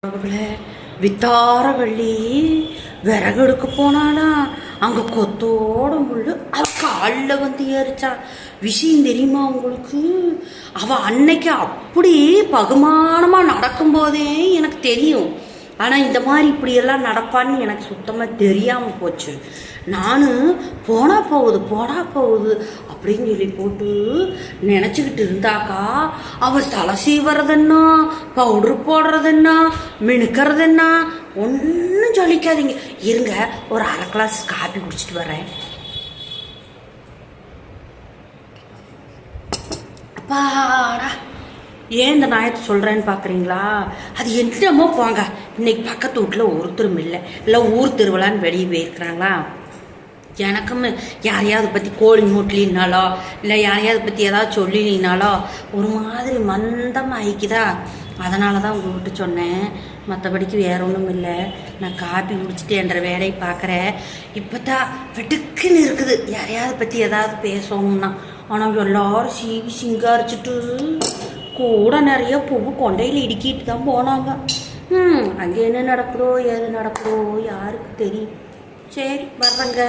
அவளே வித்தாரவள்ளி விறகு எடுக்க போனானா அங்கே கொத்தோட முள்ளு அவ காலில் வந்து ஏறிச்சா. விஷயம் தெரியுமா உங்களுக்கு? அவள் அன்னைக்கு அப்படி பகுமானமாக நடக்கும்போதே எனக்கு தெரியும். ஆனால் இந்த மாதிரி இப்படியெல்லாம் நடப்பான்னு எனக்கு சுத்தமாக தெரியாமல் போச்சு. நான் போனா போகுது அப்படின்னு சொல்லி போட்டு நினச்சிக்கிட்டு இருந்தாக்கா அவர் தலை சீவறதுன்னா பவுட்ரு போடுறதுன்னா மினுக்கிறதுன்னா ஒன்றும் சொல்லிக்காதீங்க. இருங்க, ஒரு அரை கிளாஸ் காப்பி குடிச்சிட்டு வரேன். அப்பாடா, ஏன் இந்த நாயத்தை சொல்கிறேன்னு பார்க்குறீங்களா? அது என்னமோ போங்க, இன்னைக்கு பக்கத்து வீட்டில் ஒருத்தரும் இல்லை ஊர் திருவிழான்னு வெளியே போயிருக்கிறாங்களா. எனக்கும் யாரையாவது பற்றி கோழி மூட்டலினாலோ இல்லை யாரையாவது பற்றி ஏதாவது சொல்லினாலோ ஒரு மாதிரி மந்தமாக ஆயிக்குதா. அதனால தான் உங்கள்கிட்ட சொன்னேன், மற்றபடிக்கு வேற ஒன்றும் இல்லை. நான் காப்பி குடிச்சிட்டு என்ற வேலையை பார்க்குறேன். இப்போ தான் வெட்டுக்குன்னு இருக்குது யாரையாவது பற்றி ஏதாவது பேசணும்னா. ஆனால் எல்லாரும் சீவி சிங்காரிச்சிட்டு கூட நிறைய பூவு கொண்டையில் இடுக்கிட்டு தான் போனாங்க. அங்கே என்ன நடக்குதோ ஏது நடக்குதோ யாருக்கு தெரியும். சரி, வர்றேங்க.